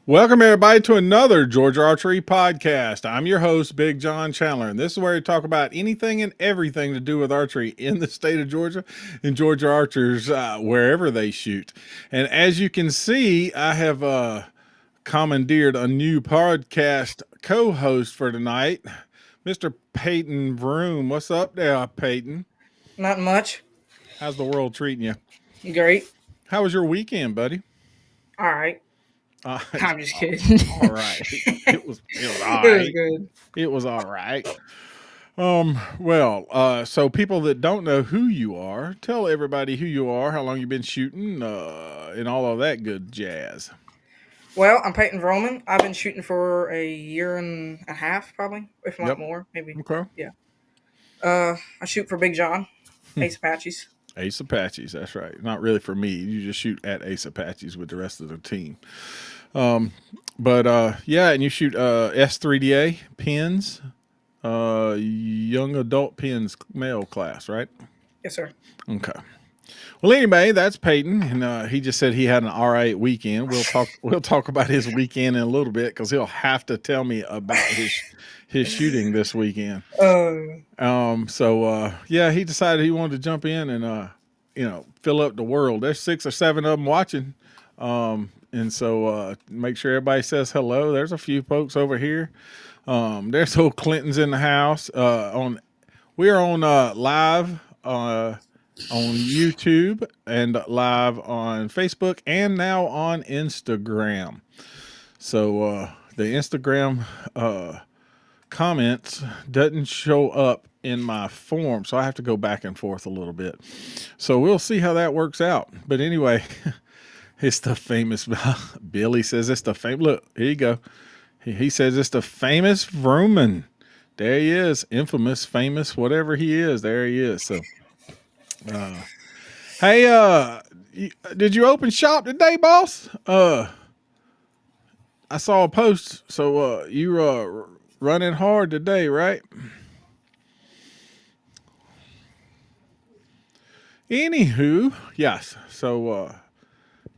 Welcome, everybody, to another Georgia Archery podcast. I'm your host, Big John Chandler, and this is where we talk about anything and everything to do with archery in the state of Georgia and Georgia archers wherever they shoot. And as you can see, I have commandeered a new podcast co host for tonight, Mr. Peyton Vroom. What's up there, Peyton? Not much. How's the world treating you? Great. How was your weekend, buddy? All right. Uh, I'm just kidding. all right. It was all It was right. good. It was all right. So people that don't know who you are, tell everybody who you are, how long you've been shooting, and all of that good jazz. Well, I'm Peyton Vrooman. I've been shooting for a year and a half, probably, if not Yep. more, maybe. Okay. Yeah. I shoot for Big John, Ace Apaches. Ace Apaches, that's right. Not really for me. You just shoot at Ace Apaches with the rest of the team. Yeah, and you shoot S3DA pins, young adult pins male class, right? Yes, sir. Okay. Well, anyway, that's Peyton, and he just said he had an all right weekend. We'll talk about his weekend in a little bit because he'll have to tell me about his shooting this weekend. Yeah, he decided he wanted to jump in and fill up the world. There's 6 or 7 of them watching, make sure everybody says hello. There's a few folks over here. There's old Clinton's in the house. We are on live on YouTube and live on Facebook and now on Instagram. So the Instagram comments doesn't show up in my form, so I have to go back and forth a little bit. So we'll see how that works out. But anyway, it's the famous Billy says it's the famous. Look, here you go. He says it's the famous Vrooman. There he is, infamous, famous, whatever he is. There he is. So. Hey, did you open shop today, boss? I saw a post. So you running hard today, right? Anywho, yes. So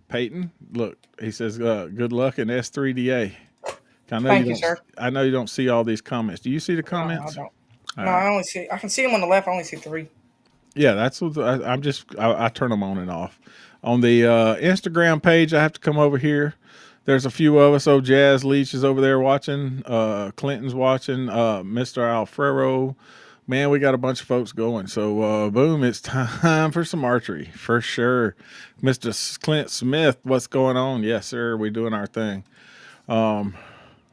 Peyton, look, he says good luck in S3DA. Thank you, sir. I know you don't see all these comments. Do you see the No, I comments? don't. All No, right. I only see. I can see them on the left. I only see 3. Yeah, that's what I turn them on and off. On the Instagram page, I have to come over here. There's a few of us. Oh, Jazz Leach is over there watching. Clinton's watching. Mr. Alfredo. Man, we got a bunch of folks going. So, boom, it's time for some archery for sure. Mr. Clint Smith, what's going on? Yes, sir. We're doing our thing.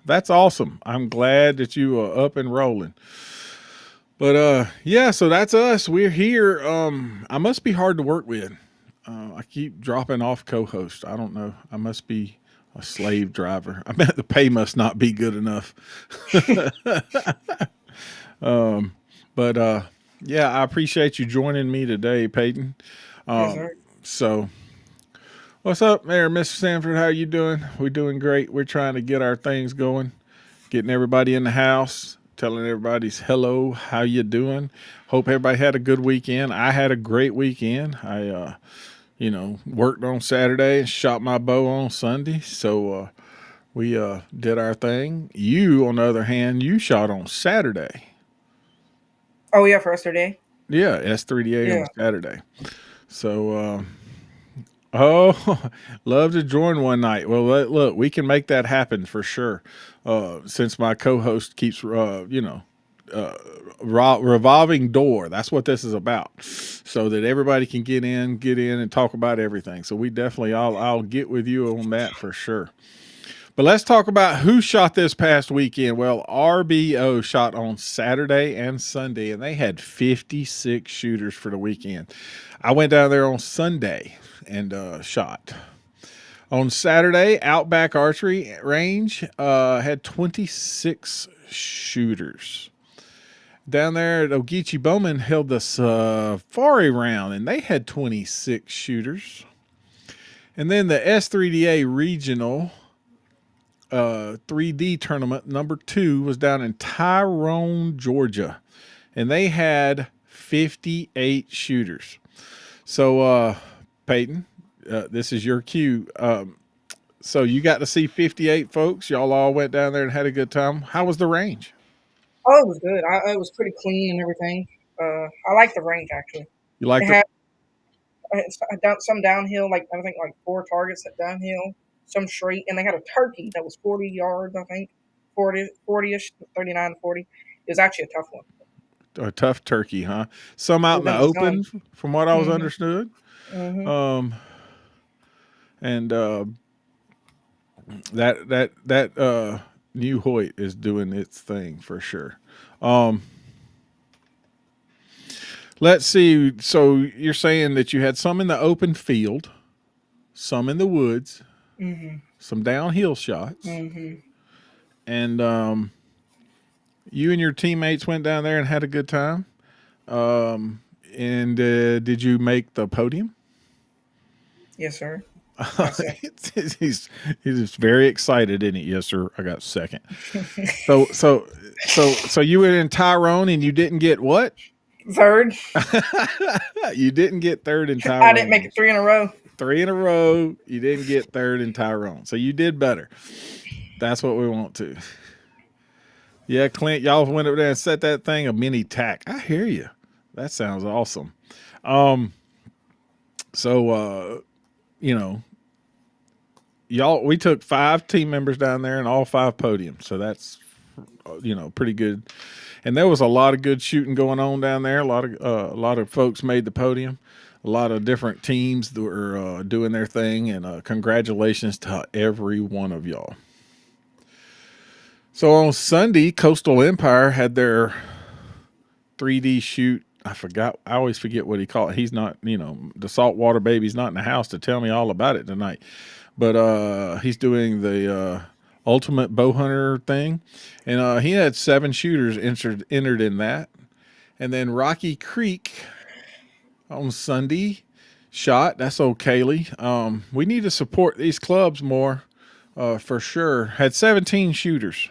That's awesome. I'm glad that you are up and rolling. But yeah, so that's us. We're here. I must be hard to work with. I keep dropping off co-host. I don't know. I must be a slave driver. I bet the pay must not be good enough. But yeah, I appreciate you joining me today, Peyton. Yes, sir. So what's up there, Mr. Sanford? How you doing? We're doing great. We're trying to get our things going, getting everybody in the house, telling everybody's hello, how you doing. Hope everybody had a good weekend. I had a great weekend. I worked on Saturday and shot my bow on Sunday. So we did our thing. You, on the other hand, you shot on Saturday. Oh yeah, for yesterday. Yeah, S3DA on Yeah. Saturday. So oh, love to join one night. Well, look, we can make that happen for sure. Since my co-host keeps, revolving door. That's what this is about, so that everybody can get in and talk about everything. So we definitely, I'll get with you on that for sure. But let's talk about who shot this past weekend. Well, RBO shot on Saturday and Sunday, and they had 56 shooters for the weekend. I went down there on Sunday and shot. On Saturday, Outback Archery Range had 26 shooters. Down there at Ogeechee Bowman held the safari round, and they had 26 shooters. And then the S3DA Regional 3D tournament number 2 was down in Tyrone, Georgia, and they had 58 shooters. So, Peyton, this is your cue. So you got to see 58 folks. Y'all all went down there and had a good time. How was the range? Oh, it was good. It was pretty clean and everything. I like the range actually. You It liked it? had some downhill, like I think like four targets at downhill, some straight, and they had a turkey that was 40 yards, I think, 40-ish, 39 to 40. It was actually a tough one. A tough turkey, huh? Some It out in was the in the sun. open, from what I was Hmm. understood. Hmm. Um, and that New Hoyt is doing its thing for sure. Um, let's see. So you're saying that you had some in the open field, some in the woods, Hmm. some downhill shots, Hmm. and you and your teammates went down there and had a good time. Um, and did you make the podium? Yes, sir. I got second. he's he's very excited, isn't he? Yes, sir. I got second. So you were in Tyrone and you didn't get what? Third. You didn't get third in I didn't make Tyrone. it three in a row. Three in a row. You didn't get third in Tyrone. So you did better. That's what we want to. Yeah, Clint, y'all went over there and set that thing a mini tack. I hear you. That sounds awesome. Um, so you know, y'all we took 5 team members down there and all 5 podiums. So that's pretty good. And there was a lot of good shooting going on down there. A lot of folks made the podium. A lot of different teams that were doing their thing, and congratulations to every one of y'all. So on Sunday, Coastal Empire had their 3D shoot. I forgot. I always forget what he called it. He's not, the saltwater baby's not in the house to tell me all about it tonight. But he's doing the ultimate bow hunter thing, and he had 7 shooters entered in that. And then Rocky Creek on Sunday shot. That's old Kaylee. We need to support these clubs more, for sure. Had 17 shooters.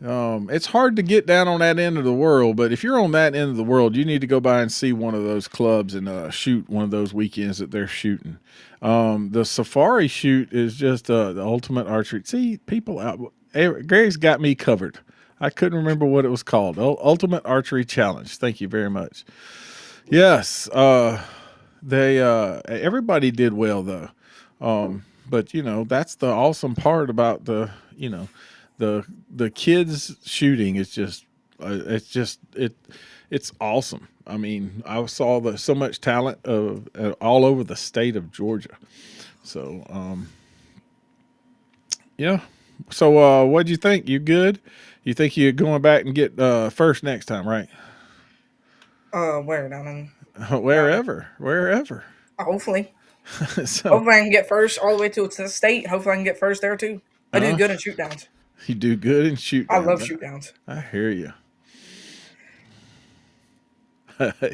It's hard to get down on that end of the world, but if you're on that end of the world, you need to go by and see one of those clubs and shoot one of those weekends that they're shooting. The safari shoot is just the ultimate archery. See, people out. Greg's got me covered. I couldn't remember what it was called. Ultimate Archery Challenge. Thank you very much. Yes, they everybody did well though. But that's the awesome part about the kids shooting is just it's awesome. I mean, I saw so much talent of all over the state of Georgia. So yeah. So what'd you think? You good? You think you're going back and get first next time, right? Where down in down in Wherever. hopefully. So Hopefully I can get first all the way to the state. Hopefully I can get first there too. I do uh, good in shoot downs. you do good in shoot I downs. love shoot downs. I hear you.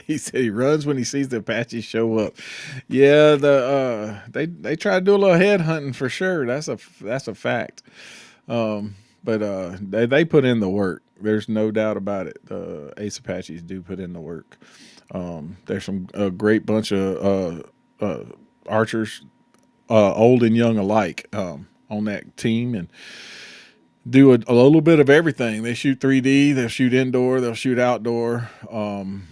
He said he runs when he sees the Apaches show up. Yeah, they try to do a little head hunting for sure. That's a fact. But they put in the work. There's no doubt about it. Ace Apaches do put in the work. There's some a great bunch of archers, old and young alike, on that team, and do a little bit of everything. They shoot 3D, they'll shoot indoor, they'll shoot outdoor.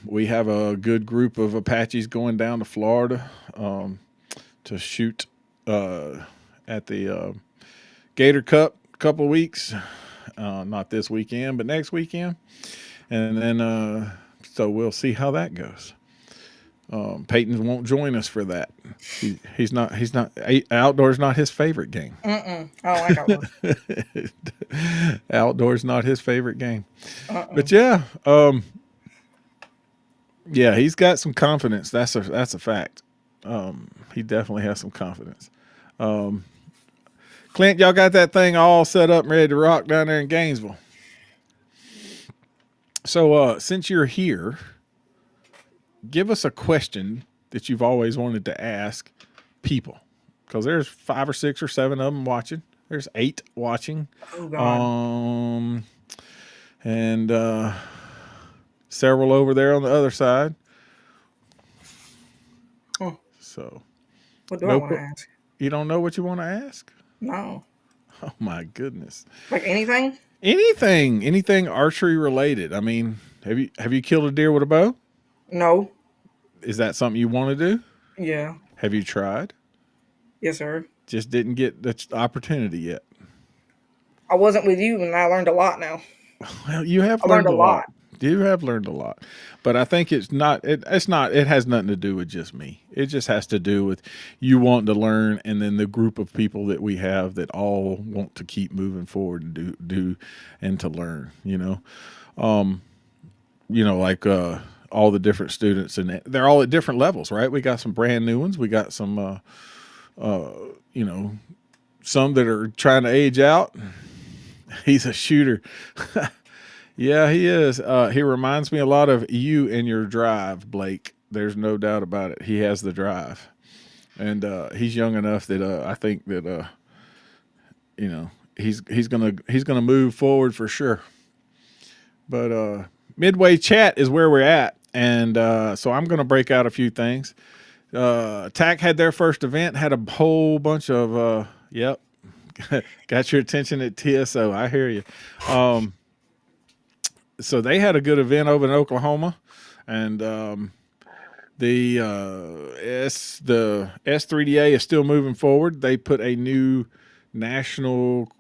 We have a good group of Apaches going down to Florida to shoot at the Gator Cup a couple of weeks. Not this weekend, but next weekend. And then, so we'll see how that goes. Peyton won't join us for that. He's not. Outdoors not his favorite game. I don't like outdoors. Outdoors not his favorite game. Uh-uh. But yeah, yeah, he's got some confidence. That's a fact. He definitely has some confidence. Clint, y'all got that thing all set up and ready to rock down there in Gainesville. So since you're here, give us a question that you've always wanted to ask people, because there's 5 or 6 or 7 of them watching. There's 8 watching. Oh God. And several over there on the other side. Huh. So What do I no want to ask? You don't know what you want to ask? No. Oh my goodness. Like anything? Anything archery related. I mean, have you killed a deer with a bow? No. Is that something you want to do? Yeah. Have you tried? Yes, sir. Just didn't get the opportunity yet. I wasn't with you, and I learned a lot now. Well, you have I learned learned a a lot. lot. You have learned a lot, but I think it's not. It's not. It has nothing to do with just me. It just has to do with you wanting to learn, and then the group of people that we have that all want to keep moving forward and do and to learn. Like all the different students, and they're all at different levels, right? We got some brand new ones. We got some, you know, some that are trying to age out. He's a shooter. Yeah, he is. He reminds me a lot of you and your drive, Blake. There's no doubt about it. He has the drive, and he's young enough that I think that he's gonna move forward for sure. But midway chat is where we're at, and so I'm gonna break out a few things. TAC had their first event, had a whole bunch of yep, got your attention at TSO. I hear you. So they had a good event over in Oklahoma, and the S3DA is still moving forward. They put a new national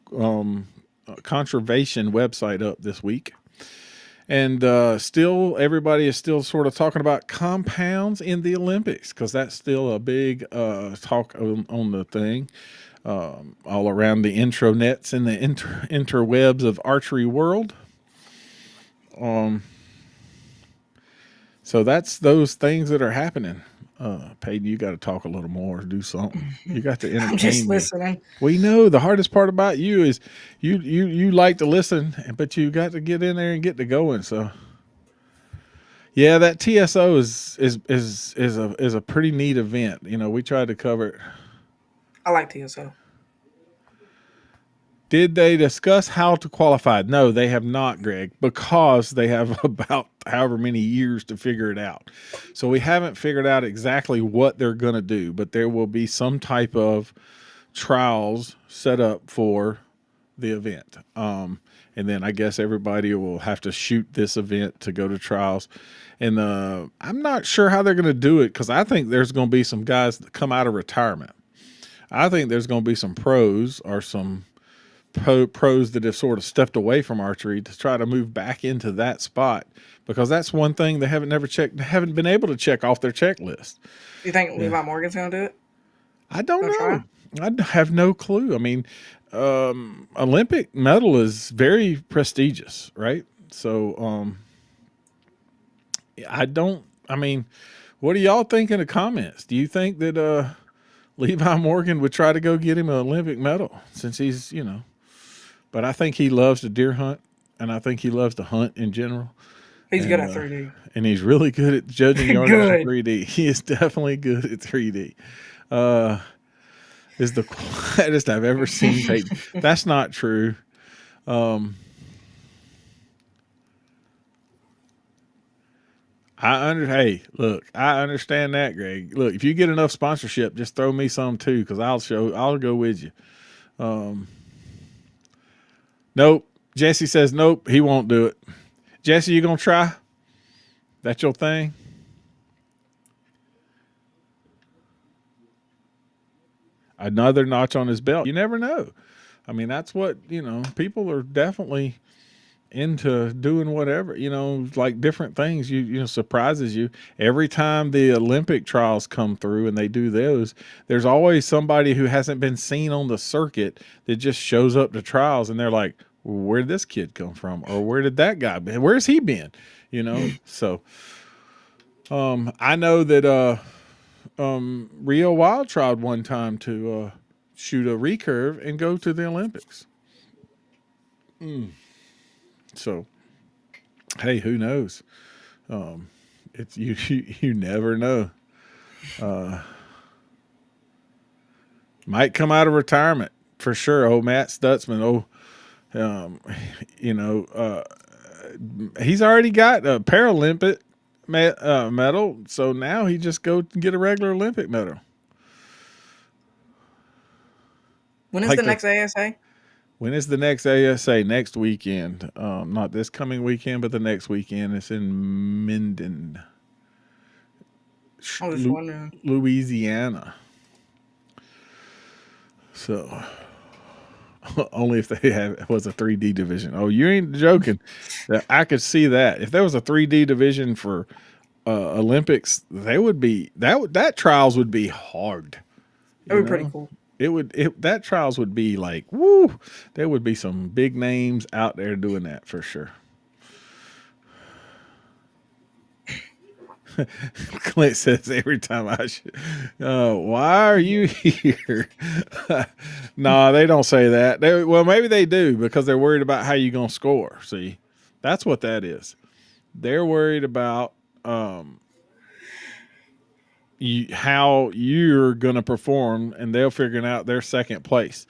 conservation website up this week, and still everybody is still sort of talking about compounds in the Olympics because that's still a big talk on the thing. All around the intronets and the interwebs of archery world. So that's those things that are happening. Peyton, you got to talk a little more, do something. You got to I'm just entertain me. listening. We know the hardest part about you is you like to listen, but you got to get in there and get to going. So yeah, that TSO is a pretty neat event. We tried to cover it. I like TSO. Did they discuss how to qualify? No, they have not, Greg, because they have about however many years to figure it out. So we haven't figured out exactly what they're going to do, but there will be some type of trials set up for the event. And then I guess everybody will have to shoot this event to go to trials. And I'm not sure how they're going to do it because I think there's going to be some guys that come out of retirement. I think there's going to be some pros or some pros that have sort of stepped away from archery to try to move back into that spot because that's one thing they haven't been able to check off their checklist. You think Levi Morgan's gonna do it? I don't know. I have no clue. I mean, Olympic medal is very prestigious, right? So, what do y'all think in the comments? Do you think that Levi Morgan would try to go get him an Olympic medal since he's, but I think he loves to deer hunt, and I think he loves to hunt in general. He's good at 3D. And he's really good at judging yardage in 3D. He is definitely good at 3D. Is the quietest I've ever seen Peyton. That's not true. Hey, look, I understand that, Greg. Look, if you get enough sponsorship, just throw me some too, because I'll go with you. Nope. Jesse says nope, he won't do it. Jesse, you gonna try? That's your thing? Another notch on his belt. You never know. I mean, that's what, people are definitely into doing whatever, like different things, surprises you. Every time the Olympic trials come through and they do those, there's always somebody who hasn't been seen on the circuit that just shows up to trials and they're like, where did this kid come from? Or where did that guy been? Where's he been? So, I know that, Rio Wild tried one time to, shoot a recurve and go to the Olympics. So, hey, who knows? It's you never know. Might come out of retirement for sure. Oh, Matt Stutzman. He's already got a Paralympic medal, so now he just go get a regular Olympic medal. When is like the next ASA? when is the next ASA? Next weekend. Not this coming weekend, but the next weekend. It's in Minden, I was just wondering. Louisiana. So only if they have it was a 3D division. Oh, you ain't joking. I could see that if there was a 3D division for Olympics, they would be that trials would be hard. That You would be pretty know, cool. that trials would be like woo. There would be some big names out there doing that for sure. Clint says every time why are you here? No, they don't say that. Well, maybe they do because they're worried about how you're going to score. See, that's what that is. They're worried about how you're going to perform, and they're figuring out their second place.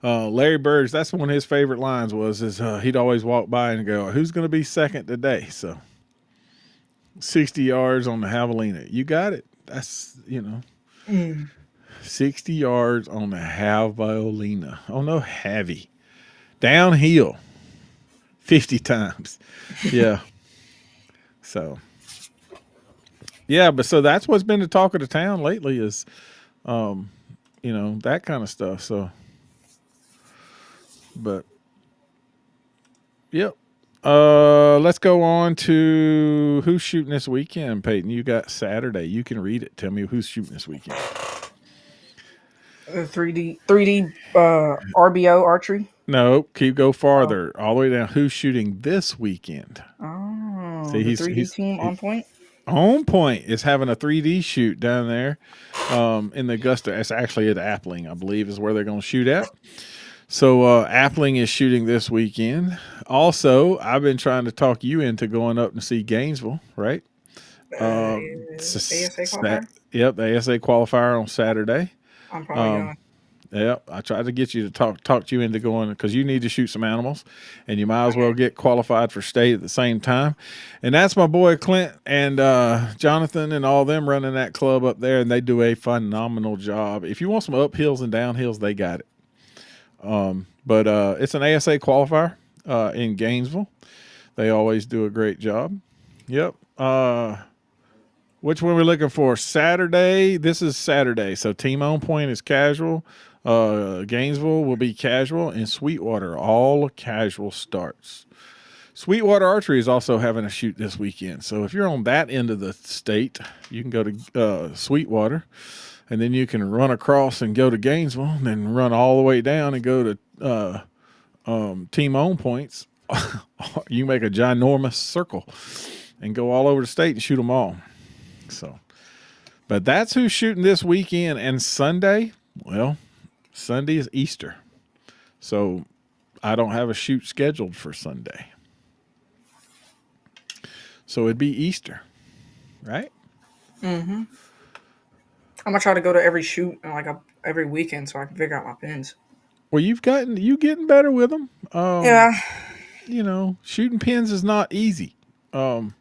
Larry Bird's, that's one of his favorite lines is he'd always walk by and go, who's going to be second today? So 60 yards on the javelina. You got it. That's, 60 yards on the javelina. Oh, no, heavy. Downhill 50 times. Yeah. So, yeah, but so that's what's been the talk of the town lately is, that kind of stuff. So, but, yep. Let's go on to who's shooting this weekend, Peyton. You got Saturday. You can read it. Tell me who's shooting this weekend. 3D RBO archery. No, go farther, all the way down. Who's shooting this weekend? Oh, See, the 3D team on point. On Point is having a 3D shoot down there in the Augusta. It's actually at Appling, I believe, is where they're going to shoot at. So Appling is shooting this weekend. Also, I've been trying to talk you into going up and see Gainesville, right? ASA qualifier? Yep, the ASA qualifier on Saturday. I'm probably going. Yep, I tried to get you to talk you into going because you need to shoot some animals, and you might as well get qualified for state at the same time. And that's my boy Clint and Jonathan and all them running that club up there, and they do a phenomenal job. If you want some uphills and downhills, they got it. But it's an ASA qualifier in Gainesville. They always do a great job. Yep. Which one are we looking for? Saturday. This is Saturday. So Team On Point is casual. Gainesville will be casual, and Sweetwater all casual starts. Sweetwater Archery is also having a shoot this weekend. So if you're on that end of the state, you can go to Sweetwater, and then you can run across and go to Gainesville, and then run all the way down and go to Team On Points. You make a ginormous circle and go all over the state and shoot them all. So, but that's who's shooting this weekend. And Sunday, well, Sunday is Easter. So I don't have a shoot scheduled for Sunday. So it'd be Easter, right? Mm-hmm. I'm gonna try to go to every shoot every weekend so I can figure out my pins. Well, you getting better with them. Yeah. Shooting pins is not easy. To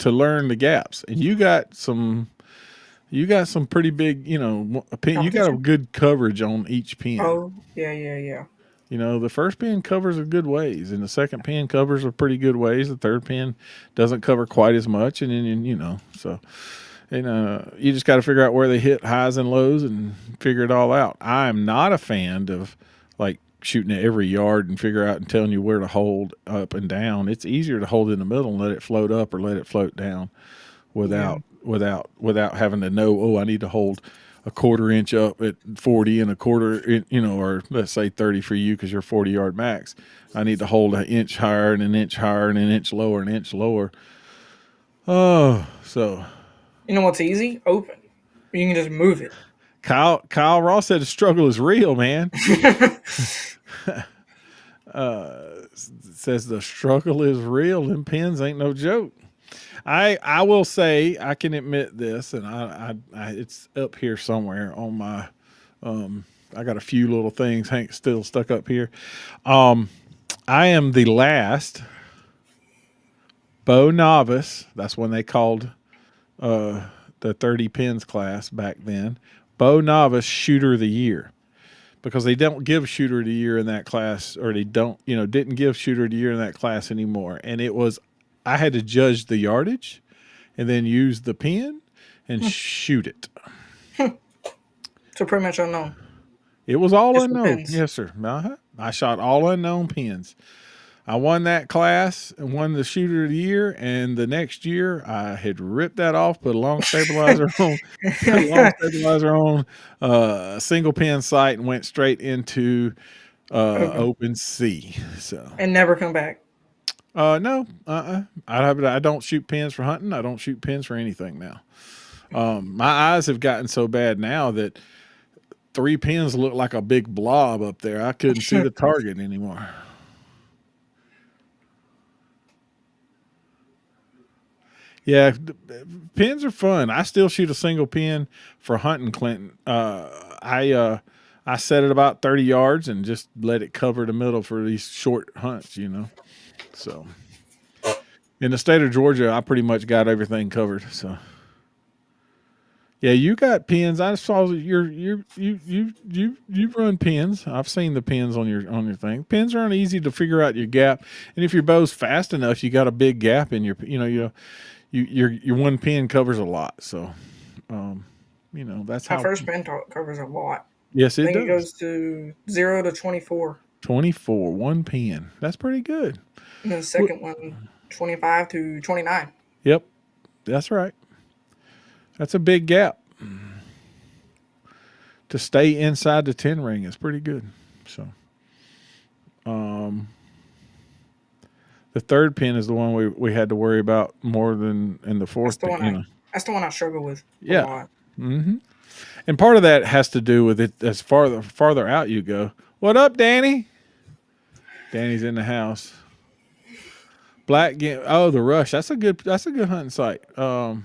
learn the gaps, and you got some pretty big, pin. You got a good coverage on each pin. Oh, yeah. The first pin covers a good ways, and the second pin covers a pretty good ways. The third pin doesn't cover quite as much, and then you just got to figure out where they hit highs and lows and figure it all out. I'm not a fan of like shooting at every yard and figure out and telling you where to hold up and down. It's easier to hold in the middle and let it float up or let it float down without having to know, oh, I need to hold a quarter inch up at 40 and a quarter, or let's say 30 for you because you're 40-yard max. I need to hold an inch higher and an inch higher and an inch lower and an inch lower. Oh, so. You know what's easy? Open. You can just move it. Kyle Ross said the struggle is real, man. Says the struggle is real and pins ain't no joke. I will say I can admit this, and I it's up here somewhere on my I got a few little things still stuck up here. I am the last bow novice. That's when they called the 30 pins class back then. Bow novice shooter of the year. because they don't give shooter of the year in that class, or they don't, didn't give shooter of the year in that class anymore. And I had to judge the yardage and then use the pin and shoot it. So pretty much unknown. It was all Just the unknown. pins. Yes, sir. I shot all unknown pins. I won that class and won the shooter of the year. And the next year, I had ripped that off, put a long stabilizer on, single pin sight, and went straight into open sea. So And never come back. no, I don't shoot pins for hunting. I don't shoot pins for anything now. My eyes have gotten so bad now that 3 pins look like a big blob up there. I couldn't see the target anymore. Yeah, pins are fun. I still shoot a single pin for hunting, Clinton. I set it about 30 yards and just let it cover the middle for these short hunts, So in the state of Georgia, I pretty much got everything covered. So yeah, you got pins. I saw that you run pins. I've seen the pins on your thing. Pins aren't easy to figure out your gap, and if your bow's fast enough, you got a big gap in your your one pin covers a lot. So that's how My first pin covers a lot. Yes, I it think does. it goes to 0 to 24. 24, one pin. That's pretty good. And then the second one, 25 to 29. Yep, that's right. That's a big gap. To stay inside the 10 ring is pretty good. So, the third pin is the one we had to worry about more than in the fourth pin. That's the one I struggle with. Yeah. A lot. Mm-hmm. And part of that has to do with it as farther out you go. What up, Danny? Danny's in the house. Black game. Oh, the Rush. That's a good hunting site. That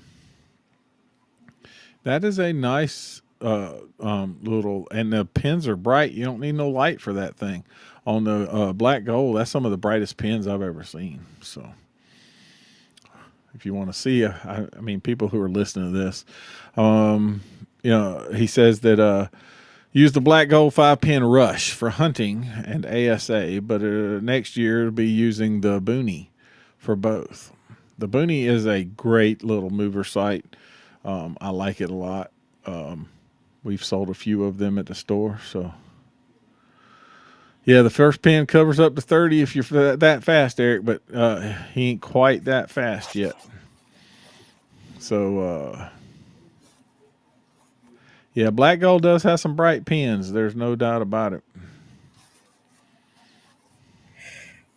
is a nice little, and the pins are bright. You don't need no light for that thing. On the black gold, that's some of the brightest pins I've ever seen. So, if you want to see, I mean, people who are listening to this, he says that use the black gold 5-pin Rush for hunting and ASA, but next year it'll be using the Booney for both. The Booney is a great little mover sight. I like it a lot. We've sold a few of them at the store. So, yeah, the first pin covers up to 30 if you're that fast, Eric, but he ain't quite that fast yet. So, yeah, black gold does have some bright pins. There's no doubt about it.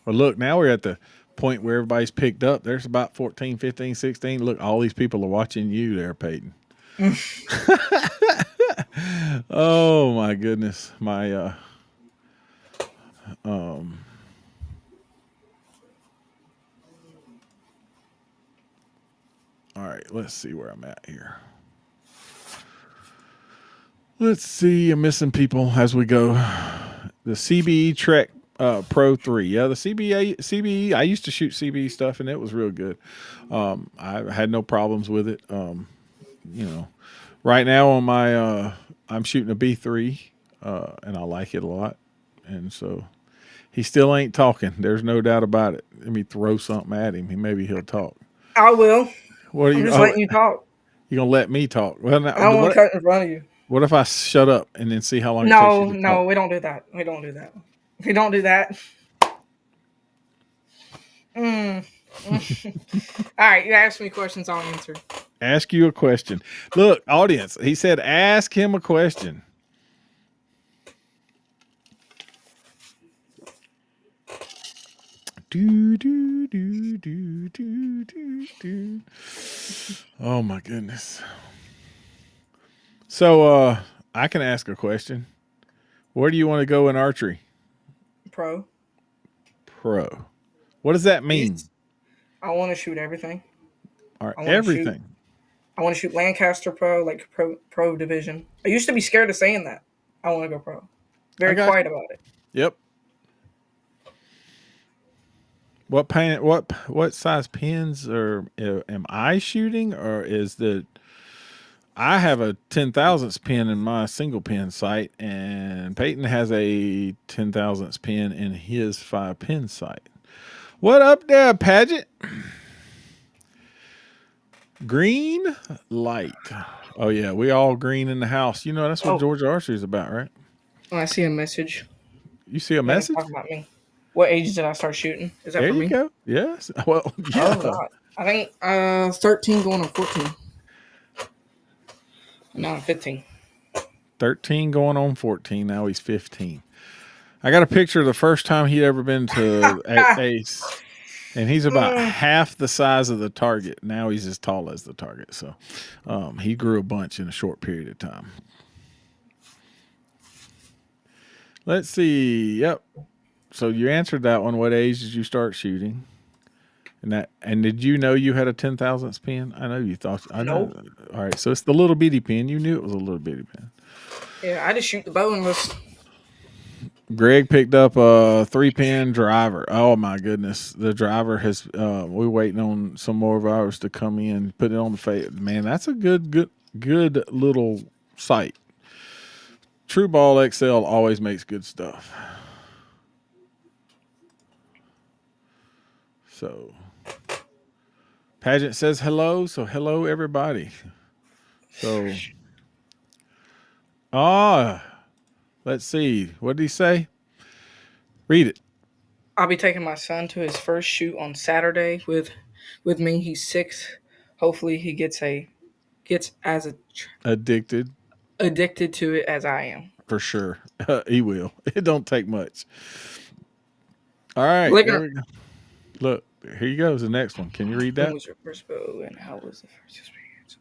But look, now we're at the point where everybody's picked up. There's about 14, 15, 16. Look, all these people are watching you there, Peyton. Oh my goodness. My all right, let's see where I'm at here. Let's see, I'm missing people as we go. The CBE Trek Pro 3. Yeah, the CBE, I used to shoot CBE stuff and it was real good. I had no problems with it. Right now on my I'm shooting a B3 and I like it a lot. And so he still ain't talking. There's no doubt about it. Let me throw something at him. Maybe he'll talk. I will. What are I'm you just letting you talk. You're going to let me talk? Well, I don't want to cut in front of you. What if I shut up and then see how long it takes you to talk? No, we don't do that. We don't do that. We don't do that. All right, you ask me questions, I'll answer. Ask you a question. Look, audience, he said ask him a question. Oh my goodness. So I can ask a question. Where do you want to go in archery? Pro. What does that mean? I want to shoot everything. All right, everything. I want to shoot Lancaster Pro, like pro division. I used to be scared of saying that. I want to go pro. Very quiet about it. Yep. What size pins am I shooting, or is the I have a 10,000ths pin in my single pin sight, and Peyton has a 10,000ths pin in his 5 pin sight. What up there, Paget? Green light. Oh yeah, we all green in the house. You know that's what Oh, Georgia Archery is about, right? I see a message. You see a They're message? talking about me. What age did I start shooting? Is that There for you me? go. Yes. Well, Oh yeah. God. I think 13 going on 14. Now I'm 15. 13 going on 14. Now he's 15. I got a picture of the first time he'd ever been to Ace, and he's about half the size of the target. Now he's as tall as the target. So he grew a bunch in a short period of time. Let's see. Yep. So you answered that one. What age did you start shooting? And did you know you had a 10,000ths pin? I know you thought. I know. Nope. All right. So it's the little bitty pin. You knew it was a little bitty pin. Yeah, I just shoot the bow and was. Greg picked up a 3-pin driver. Oh my goodness, the driver has. We're waiting on some more of ours to come in. Put it on the face. Man, that's a good little sight. True Ball XL always makes good stuff. So, Pageant says hello. So hello everybody. So, let's see. What did he say? Read it. I'll be taking my son to his first shoot on Saturday with me. He's 6. Hopefully he gets as Addicted addicted to it as I am. for sure. He will. It don't take much. All right, Believe it there or we go. Look, here you go. The next one. Can you read when that? was your first bow and how was the first experience?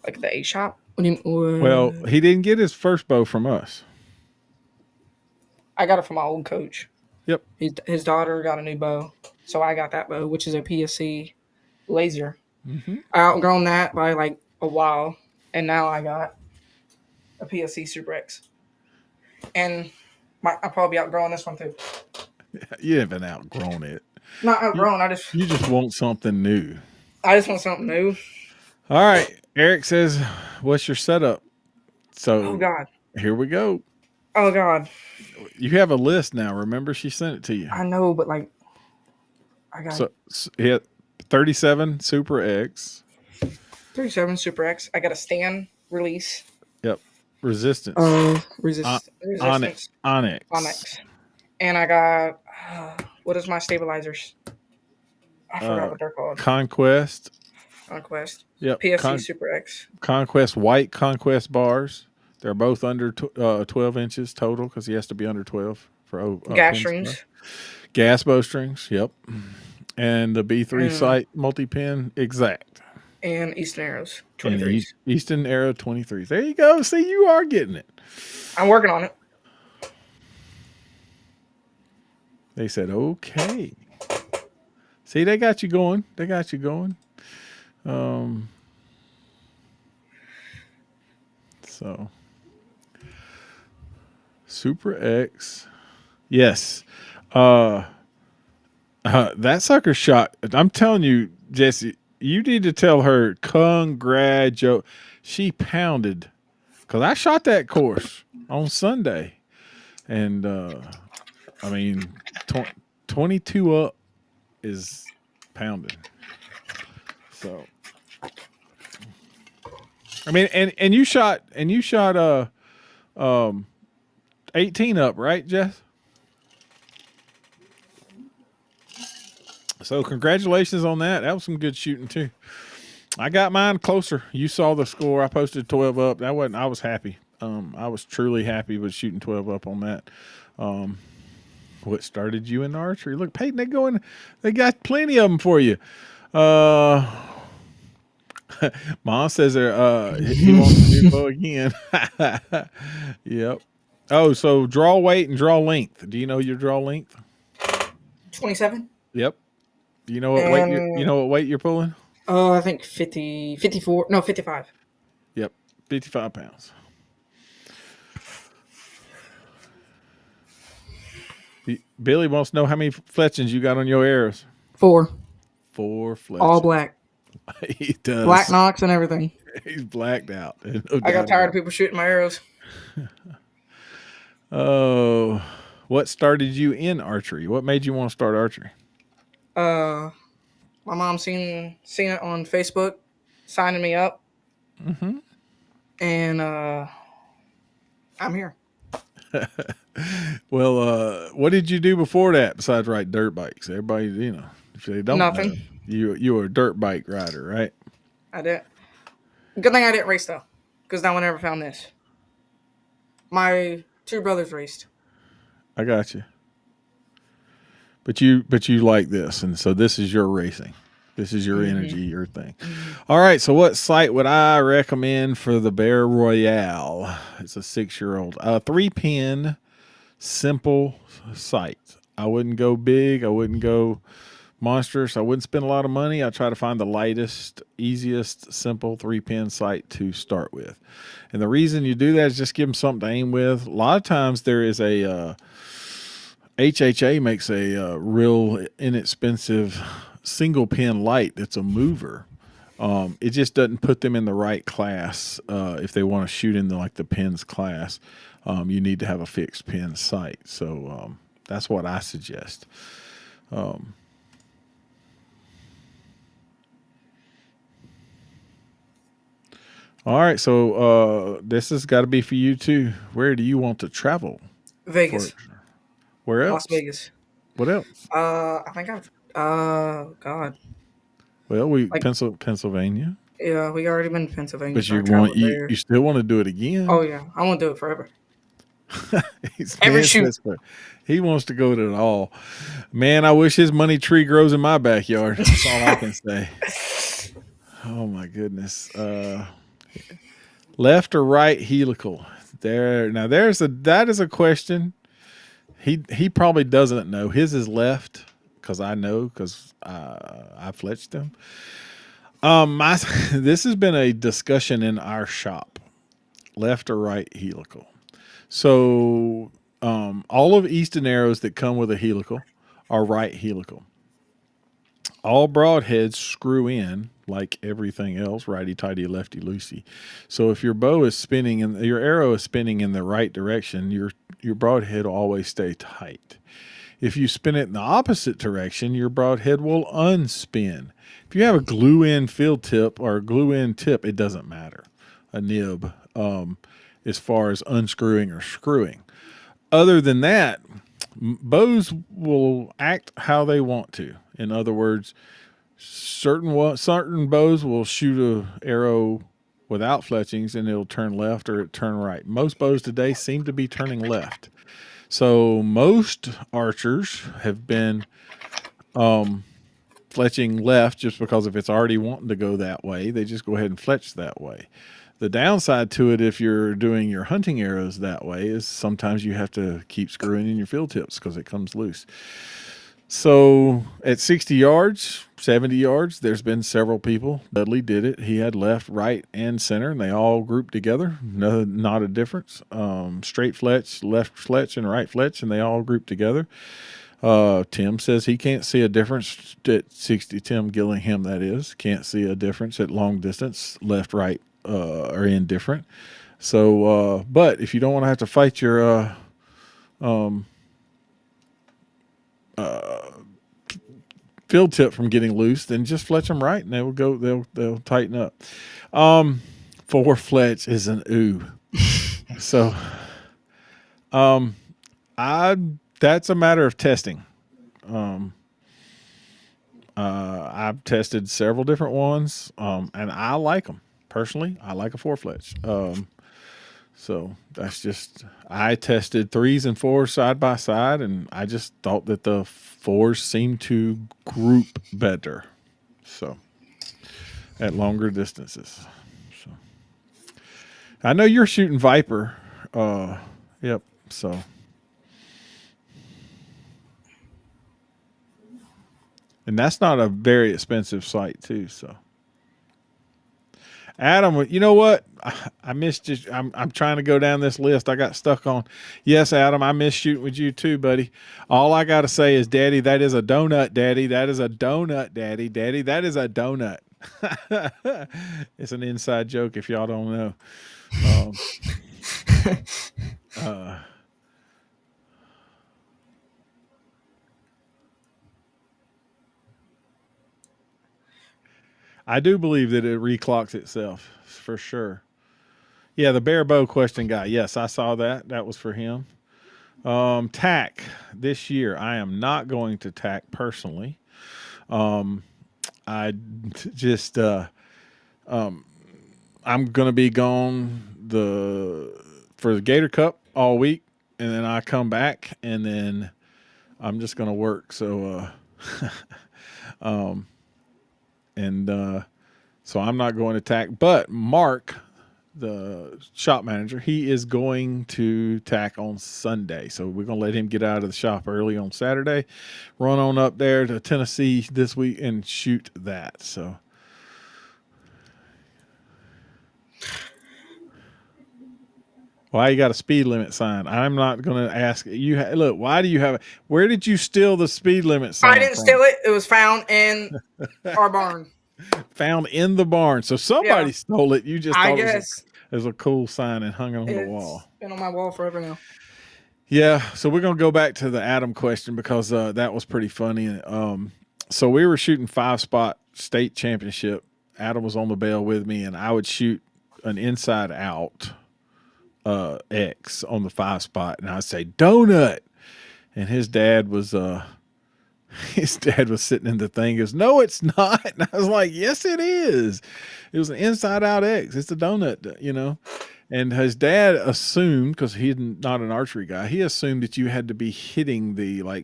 Like the A shop. What do you? Well, he didn't get his first bow from us. I got it from my old coach. Yep. His daughter got a new bow, so I got that bow, which is a PSC laser. Mm-hmm. I outgrown that by like a while, and now I got a PSC Super X, and I'll probably be outgrowing this one too. You haven't outgrown it. Not outgrown. You just want something new. I just want something new. All right. Eric says, "What's your setup?" So Oh God. here we go. Oh God. You have a list now. Remember, she sent it to you. I know, but like, I got So hit 37 Super X. 37 Super X. I got a stand release. Yep. Resistance. Resistance. Onyx. And I got what is my stabilizers? I forgot what they're called. Conquest. Yep. PSC Super X. Conquest white Conquest bars. They're both under 12 inches total because he has to be under 12 for gas strings. Gas bowstrings. Yep. And the B3 sight multi-pin exact. And Easton Arrows 23s. Easton Arrow 23s. There you go. See, you are getting it. I'm working on it. They said, okay. See, they got you going. So Super X. Yes. That sucker shot. I'm telling you, Jesse, you need to tell her congratulations. She pounded because I shot that course on Sunday. And I mean 22 up is pounding. So I mean and you shot 18 up, right, Jess? So congratulations on that. That was some good shooting too. I got mine closer. You saw the score. I posted 12 up. I was happy. I was truly happy with shooting 12 up on that. What started you in archery? Look, Peyton, they got plenty of them for you. Mom says he wants a new bow again. Yep. Oh, so draw weight and draw length. Do you know your draw length? 27. Yep. You know what weight you're pulling? Oh, I think 50, 54. No, 55. Yep, 55 pounds. Billy wants to know how many fletchings you got on your arrows. 4. 4 fletchings. All black. He does. Black knocks and everything. He's blacked out. No I got doubt tired about of people shooting my arrows. it. Oh, what started you in archery? What made you want to start archery? My mom seen it on Facebook, signing me up, and I'm here. Well, what did you do before that besides ride dirt bikes? Everybody, if they don't Nothing. know, you were a dirt bike rider, right? I did. Good thing I didn't race though, because no one ever found this. My 2 brothers raced. I got you. But you like this, and so this is your racing. This is your energy, your thing. All right. So what site would I recommend for the Bear Royale? It's a 6-year-old, 3-pin, simple site. I wouldn't go big. I wouldn't go monstrous. I wouldn't spend a lot of money. I try to find the lightest, easiest, simple 3-pin site to start with. And the reason you do that is just give them something to aim with. A lot of times there is a HHA makes a real inexpensive single pin light that's a mover. It just doesn't put them in the right class. If they want to shoot in the pins class, you need to have a fixed pin sight. So that's what I suggest. All right, so this has got to be for you too. Where do you want to travel? Vegas. Where else? Las Vegas. What else? I think I've. God. Well, Pennsylvania. Yeah, we already been to Pennsylvania. But so you still want to do it again? Oh yeah, I want to do it forever. Every shoot. He wants to go to it all. Man, I wish his money tree grows in my backyard. That's all I can say. Oh my goodness. Left or right helical? That is a question. He probably doesn't know. His is left because I know because I fletched him. This has been a discussion in our shop. Left or right helical. So all of Easton arrows that come with a helical are right helical. All broadheads screw in like everything else, righty tighty, lefty loosey. So if your bow is spinning and your arrow is spinning in the right direction, your broadhead will always stay tight. If you spin it in the opposite direction, your broadhead will unspin. If you have a glue-in field tip or a glue-in tip, it doesn't matter. A nib, as far as unscrewing or screwing. Other than that, bows will act how they want to. In other words, certain bows will shoot an arrow without fletchings and it'll turn left or turn right. Most bows today seem to be turning left. So most archers have been fletching left just because if it's already wanting to go that way, they just go ahead and fletch that way. The downside to it, if you're doing your hunting arrows that way, is sometimes you have to keep screwing in your field tips because it comes loose. So at 60 yards, 70 yards, there's been several people. Dudley did it. He had left, right, and center, and they all grouped together. No, not a difference. Straight fletch, left fletch, and right fletch, and they all grouped together. Tim says he can't see a difference at 60. Tim Gillingham, that is, can't see a difference at long distance, left, right, are indifferent. So, but if you don't want to have to fight your field tip from getting loose, then just fletch them right, and they will go. They'll tighten up. 4 fletch is an ooh. So, that's a matter of testing. I've tested several different ones, and I like them. Personally, I like a 4 fletch. So that's just, I tested 3s and 4s side by side, and I just thought that the 4s seemed to group better. So at longer distances. So I know you're shooting Viper. Yep. So. And that's not a very expensive sight too. So, Adam, you know what? I missed you. I'm trying to go down this list. I got stuck on. Yes, Adam, I miss shooting with you too, buddy. All I got to say is, Daddy, that is a donut. Daddy, that is a donut. Daddy, that is a donut. It's an inside joke if y'all don't know. Um, uh, I do believe that it reclocks itself for sure. Yeah, the bare bow question guy. Yes, I saw that. That was for him. Tack this year. I am not going to tack personally. Um, I just I'm gonna be gone for the Gator Cup all week, and then I come back, and then I'm just gonna work. So um, and so I'm not going to tack. But Mark, the shop manager, he is going to tack on Sunday. So we're going to let him get out of the shop early on Saturday, run on up there to Tennessee this week and shoot that. So why you got a speed limit sign? I'm not going to ask you. Look, why do you have it? Where did you steal the speed limit sign? I didn't steal it. It was found in our barn. Found in the barn. So somebody stole it. You just thought it was a cool sign and hung it on the wall. It's been on my wall forever now. Yeah. So we're going to go back to the Adam question because that was pretty funny. So we were shooting 5-spot state championship. Adam was on the bail with me, and I would shoot an inside out X on the 5-spot, and I'd say donut. And his dad was sitting in the thing. He goes, no, it's not. And I was like, yes, it is. It was an inside out X. It's a donut, you know. And his dad assumed, because he's not an archery guy, he assumed that you had to be hitting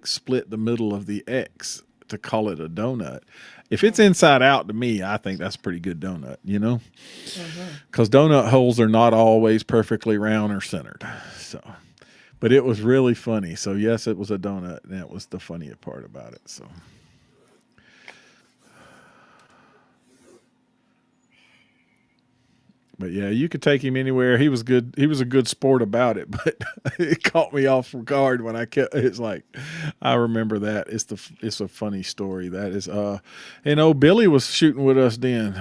split the middle of the X to call it a donut. If it's inside out, to me, I think that's a pretty good donut, you know, because donut holes are not always perfectly round or centered. So, but it was really funny. So yes, it was a donut, and that was the funniest part about it. So. But yeah, you could take him anywhere. He was good. He was a good sport about it, but it caught me off guard when it's like, I remember that. It's a funny story. That is, Billy was shooting with us then.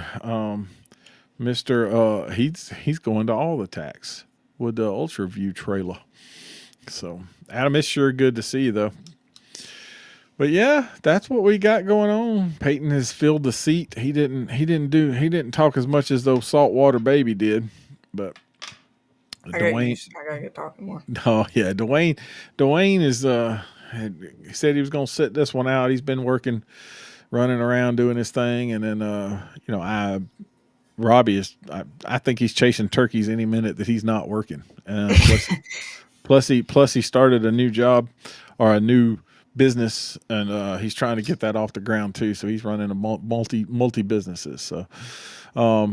He's going to all the tacks with the Ultra View trailer. So Adam, it's sure good to see you though. But yeah, that's what we got going on. Peyton has filled the seat. He didn't talk as much as though Saltwater Baby did, but I gotta get talking more. Oh yeah, Dwayne is he said he was gonna sit this one out. He's been working, running around doing his thing, and then Robbie is I think he's chasing turkeys any minute that he's not working. Plus he started a new job or a new business, and he's trying to get that off the ground too. So he's running a multi businesses. So, all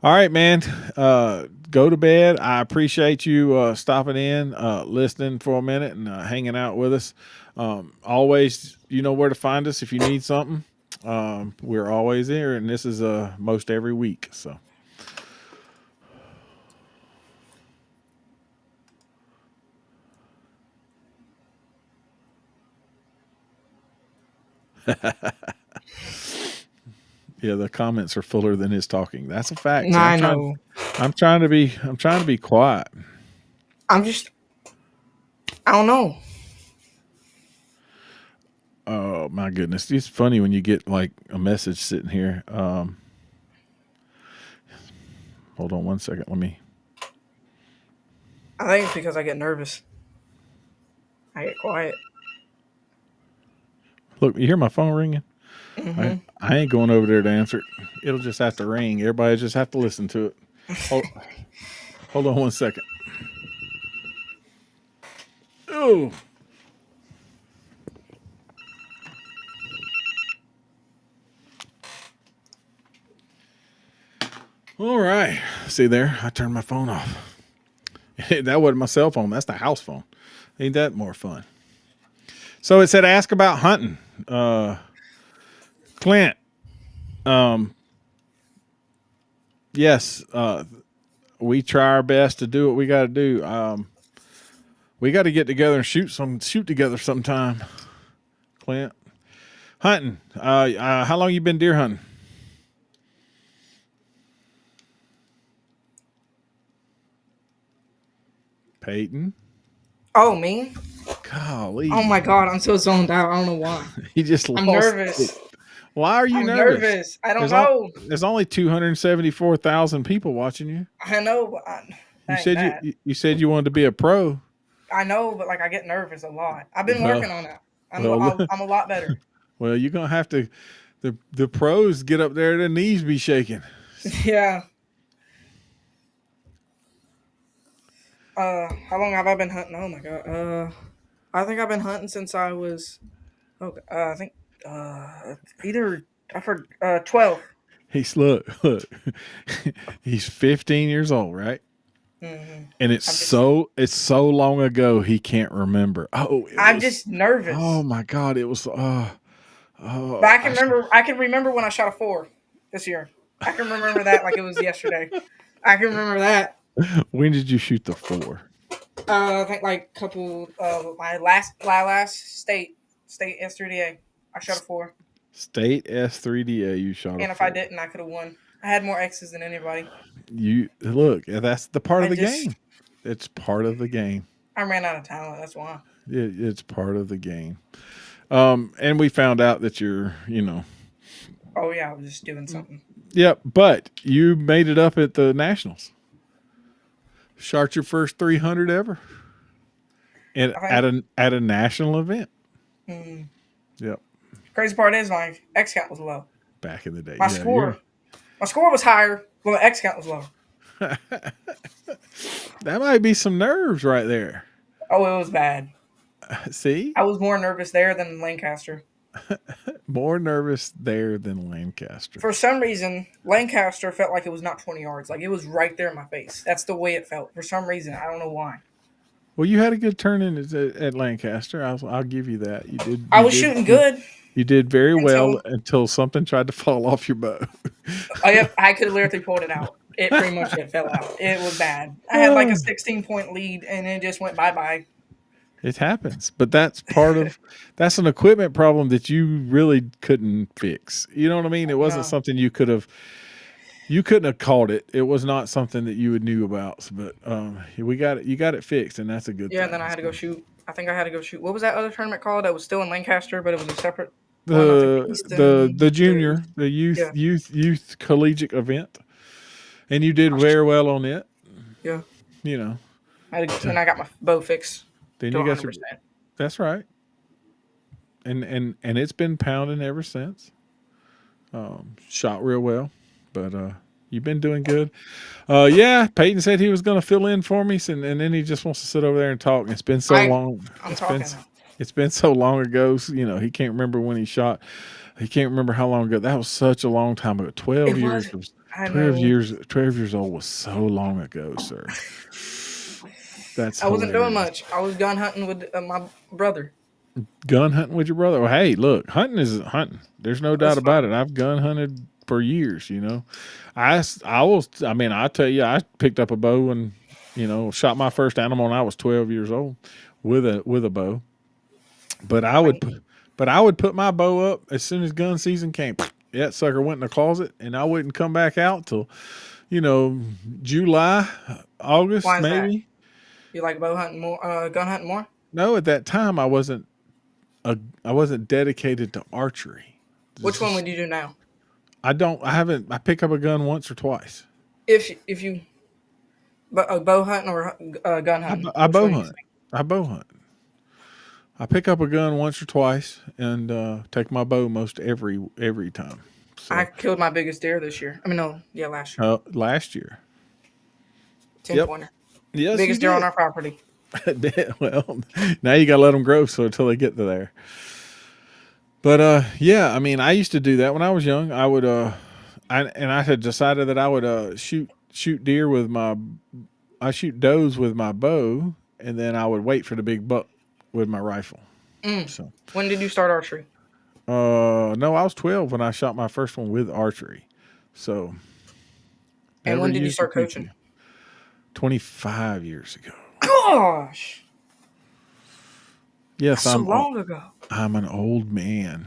right, man, go to bed. I appreciate you stopping in, listening for a minute, and hanging out with us. Always, you know where to find us if you need something. We're always here, and this is most every week. So. Yeah, the comments are fuller than his talking. That's a fact. No, I know. I'm trying to be quiet. I don't know. Oh my goodness. It's funny when you get like a message sitting here. Hold on one second. I think it's because I get nervous. I get quiet. Look, you hear my phone ringing? Mm-hmm. I ain't going over there to answer it. It'll just have to ring. Everybody just have to listen to it. Hold on one second. Oh. All right. See there? I turned my phone off. That wasn't my cell phone. That's the house phone. Ain't that more fun? So it said, ask about hunting. Clint. Yes. We try our best to do what we got to do. We got to get together and shoot together sometime. Clint. Hunting. How long you been deer hunting? Peyton. Oh, me? Golly. Oh my God, I'm so zoned out. I don't know why. He just I'm lost it. nervous. Why are you I'm nervous? nervous. I don't know. There's only 274,000 people watching you. I know, but You that ain't said that. you said you wanted to be a pro. I know, but like I get nervous a lot. I've been Well, working on that. well, I'm a lot better. well, you're gonna have to. The pros get up there, their knees be shaking. Yeah. How long have I been hunting? Oh my God. I think I've been hunting since I was. Oh, I think either I for 12. Look. He's 15 years old, right? Mm-hmm. And it's so long ago he can't remember. I'm just Oh nervous. my God, it was But I can I, remember. I can remember when I shot a 4 this year. I can remember that like it was yesterday. I can remember that. when did you shoot the 4? I think like a couple. My last state S3DA. I shot a 4, State S3DA, you shot a and if I 4. didn't, I could have won. I had more X's than anybody. You look, that's the part I of the just game. It's part of the game. I ran out of talent. That's why. It's part of the game. And we found out that you're, Oh yeah, I was just doing something. yep, but you made it up at the Nationals. Shot your first 300 ever. And I think at a national event. mm, Yep. crazy part is my X count was low. Back in the day. My Yeah, score, my score was higher, but my X count was low. that might be some nerves right there. Oh, it was bad. See? I was more nervous there than Lancaster. More nervous there than Lancaster. For some reason, Lancaster felt like it was not 20 yards. Like it was right there in my face. That's the way it felt. For some reason, I don't know why. Well, you had a good turn in at Lancaster. I'll give you that. You did. I was shooting good You did very well until until something tried to fall off your bow. I could have literally pulled it out. It pretty much fell out. It was bad. I had like a 16-point lead, and it just went bye bye. It happens, but that's an equipment problem that you really couldn't fix. You know what I mean? It wasn't No. something you couldn't have caught it. It was not something that you knew about. But we got it. You got it fixed, and that's a good Yeah, thing. and then I had to go shoot. I think I had to go shoot. What was that other tournament called? That was still in Lancaster, but it was a separate one. I think The junior, the Yeah, youth collegiate event, and you did very well on it. yeah. You know, Then I got my bow fixed then to you got 100%. that's right, and it's been pounding ever since. Shot real well, but you've been doing good. Yeah, Peyton said he was going to fill in for me, and then he just wants to sit over there and talk. It's been so long. I'm talking. It's been so long ago. So, he can't remember when he shot. He can't remember how long ago. That was such a long time ago. 12 years. I 12 know. years. 12 years old was so long ago, sir. That's I wasn't doing hilarious. much. I was gun hunting with my brother. Gun hunting with your brother. Well, hey, look, hunting is hunting. There's no doubt That's about fine. it. I've gun hunted for years. I tell you, I picked up a bow and shot my first animal when I was 12 years old with a bow. But I would put my bow up as soon as gun season came. That sucker went in the closet, and I wouldn't come back out till July, August, Why is that? maybe. You like bow hunting more, gun hunting more? No, at that time I wasn't dedicated to archery. Which one would you do now? I pick up a gun once or twice. If you, but bow hunting or gun hunting? I Which bow one do you hunt. think? I bow hunt. I pick up a gun once or twice and take my bow most every time. I So killed my biggest deer this year. I mean, no, yeah, last year. last year. 10-pointer. Yes, Biggest you deer on our property. did. Well, now you got to let them grow until they get to there. But yeah, I mean, I used to do that when I was young. I would I had decided that I would shoot deer with I shoot does with my bow, and then I would wait for the big buck with my rifle. So When did you start archery? no, I was 12 when I shot my first one with archery. So And when never did you used a start coaching? PQ. 25 years ago. Gosh, Yes, that's so long ago. I'm an old man.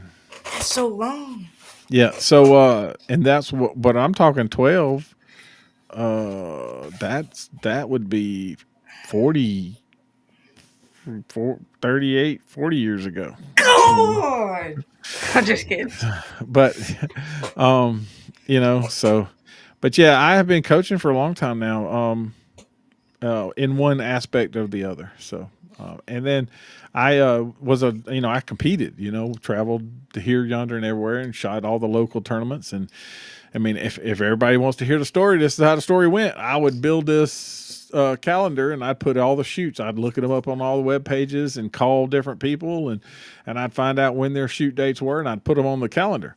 That's so long. Yeah. So and that's what, but I'm talking 12. That would be 40, 38, 40 years ago. God. I'm just kidding. But um, so but yeah, I have been coaching for a long time now. In one aspect of the other. So, and then I I competed, traveled to here, yonder, and everywhere, and shot all the local tournaments. And I mean, if everybody wants to hear the story, this is how the story went. I would build this calendar, and I'd put all the shoots. I'd look them up on all the web pages and call different people, and I'd find out when their shoot dates were, and I'd put them on the calendar,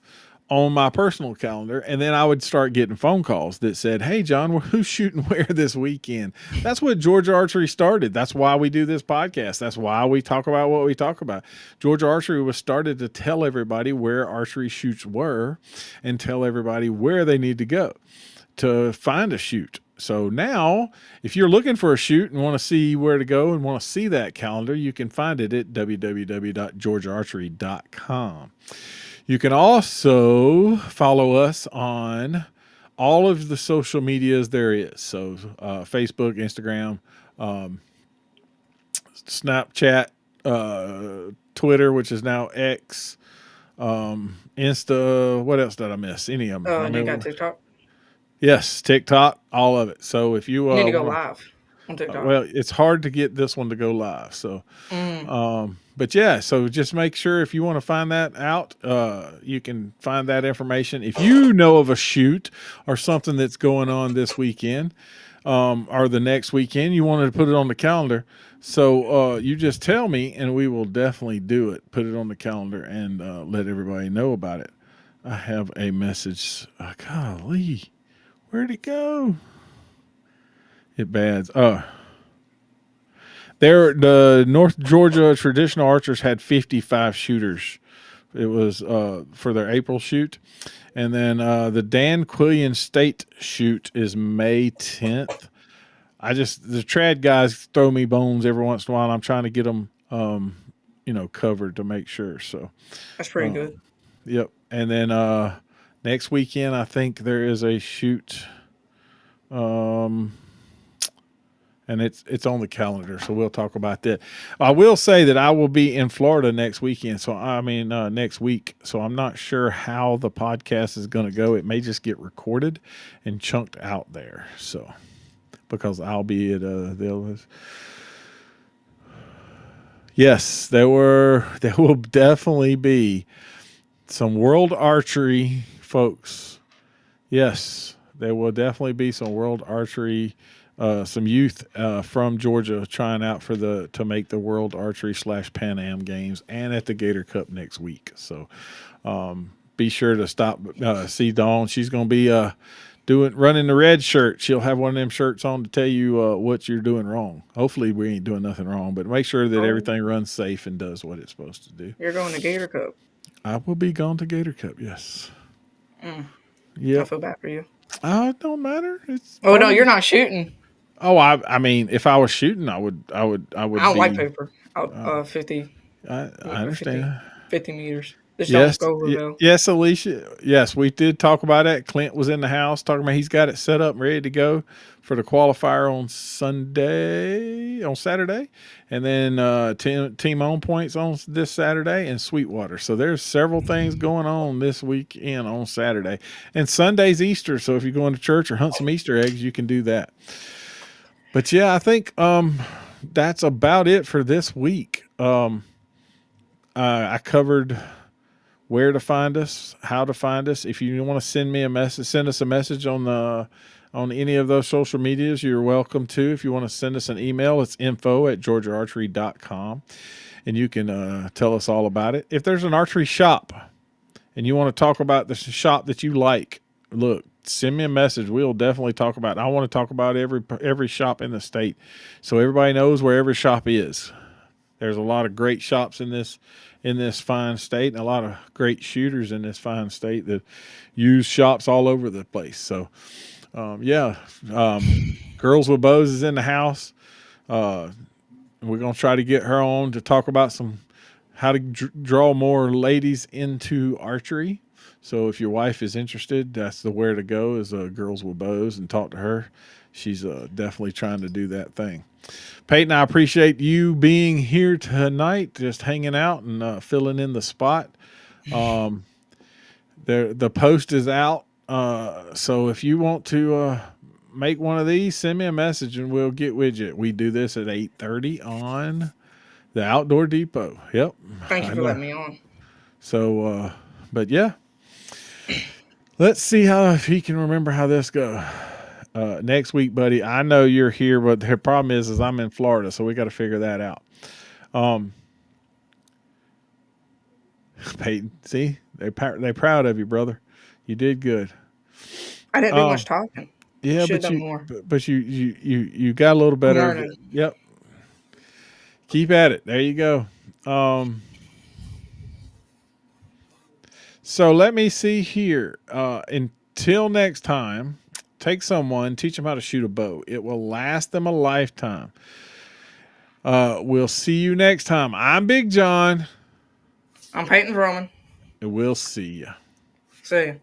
on my personal calendar. And then I would start getting phone calls that said, "Hey, John, who's shooting where this weekend?" That's what Georgia Archery started. That's why we do this podcast. That's why we talk about what we talk about. Georgia Archery was started to tell everybody where archery shoots were and tell everybody where they need to go to find a shoot. So now, if you're looking for a shoot and want to see where to go and want to see that calendar, you can find it at www.georgiaarchery.com. You can also follow us on all of the social medias there is. So Facebook, Instagram, Snapchat, Twitter, which is now X, Insta. What else did I miss? Any of them? You got TikTok? Yes, TikTok, all of it. So if you need to go live on TikTok. Well, it's hard to get this one to go live. So, but yeah, so just make sure if you want to find that out, you can find that information. If you know of a shoot or something that's going on this weekend, or the next weekend, you wanted to put it on the calendar. So, you just tell me and we will definitely do it. Put it on the calendar and, let everybody know about it. I have a message. Golly, where'd it go? It bads. The North Georgia Traditional Archers had 55 shooters. It was for their April shoot. And then the Dan Quillian State shoot is May 10th. The trad guys throw me bones every once in a while. I'm trying to get them, covered to make sure. So that's pretty good. Yep. And then next weekend, I think there is a shoot. And it's on the calendar, so we'll talk about that. I will say that I will be in Florida next weekend. So next week. So I'm not sure how the podcast is going to go. It may just get recorded and chunked out there. So because I'll be at yes, there will definitely be some World Archery folks. Yes, there will definitely be some World Archery. Some youth from Georgia trying out to make the World Archery / Pan Am Games and at the Gator Cup next week. So be sure to stop, see Dawn. She's going to be running the red shirt. She'll have one of them shirts on to tell you what you're doing wrong. Hopefully we ain't doing nothing wrong, but make sure that everything runs safe and does what it's supposed to do. You're going to Gator Cup. I will be going to Gator Cup, yes. Yeah. I feel bad for you. It don't matter. No, you're not shooting. Oh, I mean, if I was shooting, I would. I don't like paper. 50. I understand. 50 meters. Yes, yes, Alicia. Yes, we did talk about that. Clint was in the house talking about he's got it set up and ready to go for the qualifier on Saturday, and then team on points on this Saturday and Sweetwater. So there's several things going on this weekend on Saturday, and Sunday's Easter. So if you're going to church or hunt some Easter eggs, you can do that. But yeah, I think that's about it for this week. I covered where to find us, how to find us. If you want to send us a message on any of those social medias, you're welcome to. If you want to send us an email, it's info@georgiaarchery.com, and you can tell us all about it. If there's an archery shop and you want to talk about the shop that you like, look, send me a message. We'll definitely talk about it. I want to talk about every shop in the state so everybody knows where every shop is. There's a lot of great shops in this fine state and a lot of great shooters in this fine state that use shops all over the place. So, Girls with Bows is in the house. We're going to try to get her on to talk about how to draw more ladies into archery. So if your wife is interested, that's the where to go is Girls with Bows and talk to her. She's definitely trying to do that thing. Peyton, I appreciate you being here tonight, just hanging out and filling in the spot. The post is out. So if you want to make one of these, send me a message and we'll get with you. We do this at 8:30 on the Outdoor Depot. Yep. Thank you for letting me on. So, but yeah, let's see how if he can remember how this goes. Next week, buddy. I know you're here, but the problem is I'm in Florida, so we got to figure that out. Peyton, see, they're proud of you, brother. You did good. I didn't do much talking. Yeah, Should but have done more. But you got a little better. Yep. Keep at it. There you go. So let me see here. Until next time, take someone, teach them how to shoot a bow. It will last them a lifetime. We'll see you next time. I'm Big John. I'm Peyton Vrooman. And we'll see you. See you.